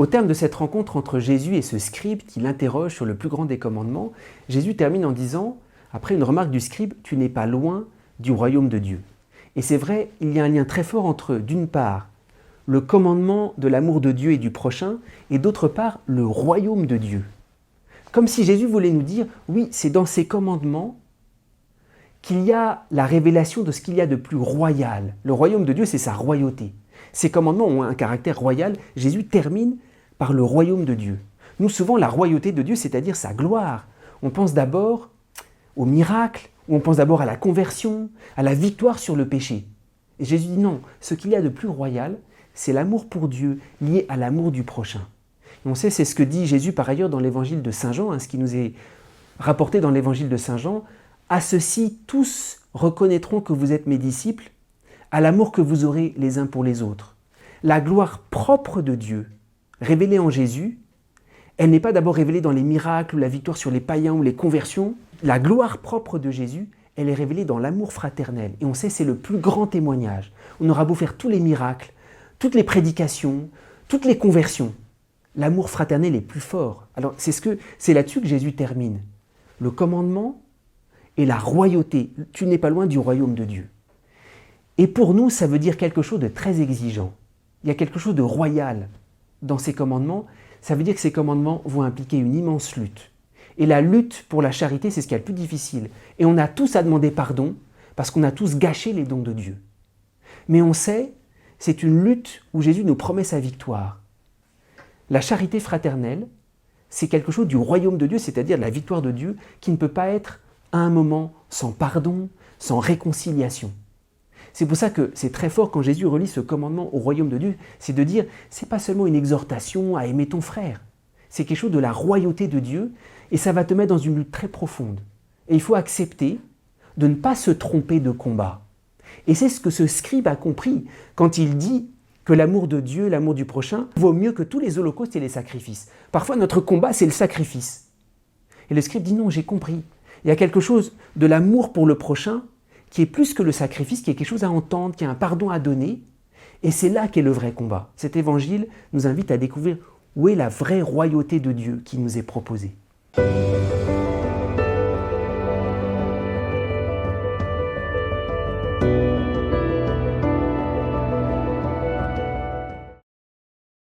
Au terme de cette rencontre entre Jésus et ce scribe qui l'interroge sur le plus grand des commandements, Jésus termine en disant, après une remarque du scribe, « Tu n'es pas loin du royaume de Dieu ». Et c'est vrai, il y a un lien très fort entre, d'une part, le commandement de l'amour de Dieu et du prochain, et d'autre part, le royaume de Dieu. Comme si Jésus voulait nous dire, oui, c'est dans ces commandements qu'il y a la révélation de ce qu'il y a de plus royal. Le royaume de Dieu, c'est sa royauté. Ces commandements ont un caractère royal. Jésus termine par le royaume de Dieu. Nous, souvent, la royauté de Dieu, c'est-à-dire sa gloire. On pense d'abord au miracle, ou on pense d'abord à la conversion, à la victoire sur le péché. Et Jésus dit non, ce qu'il y a de plus royal, c'est l'amour pour Dieu, lié à l'amour du prochain. Et on sait, c'est ce que dit Jésus par ailleurs dans l'évangile de Saint Jean, ce qui nous est rapporté dans l'évangile de Saint Jean. À ceux-ci, tous reconnaîtront que vous êtes mes disciples, à l'amour que vous aurez les uns pour les autres. La gloire propre de Dieu, révélée en Jésus, elle n'est pas d'abord révélée dans les miracles ou la victoire sur les païens ou les conversions. La gloire propre de Jésus, elle est révélée dans l'amour fraternel. Et on sait, c'est le plus grand témoignage. On aura beau faire tous les miracles, toutes les prédications, toutes les conversions. L'amour fraternel est plus fort. Alors c'est là-dessus que Jésus termine. Le commandement et la royauté. Tu n'es pas loin du royaume de Dieu. Et pour nous, ça veut dire quelque chose de très exigeant. Il y a quelque chose de royal dans ces commandements. Ça veut dire que ces commandements vont impliquer une immense lutte. Et la lutte pour la charité, c'est ce qui est le plus difficile. Et on a tous à demander pardon parce qu'on a tous gâché les dons de Dieu. Mais on sait, c'est une lutte où Jésus nous promet sa victoire. La charité fraternelle, c'est quelque chose du royaume de Dieu, c'est-à-dire de la victoire de Dieu, qui ne peut pas être à un moment sans pardon, sans réconciliation. C'est pour ça que c'est très fort quand Jésus relie ce commandement au royaume de Dieu, c'est de dire, c'est pas seulement une exhortation à aimer ton frère, c'est quelque chose de la royauté de Dieu, et ça va te mettre dans une lutte très profonde. Et il faut accepter de ne pas se tromper de combat. Et c'est ce que ce scribe a compris quand il dit que l'amour de Dieu, l'amour du prochain, vaut mieux que tous les holocaustes et les sacrifices. Parfois, notre combat, c'est le sacrifice. Et le scribe dit non, j'ai compris. Il y a quelque chose de l'amour pour le prochain qui est plus que le sacrifice, qui est quelque chose à entendre, qui a un pardon à donner. Et c'est là qu'est le vrai combat. Cet évangile nous invite à découvrir où est la vraie royauté de Dieu qui nous est proposée.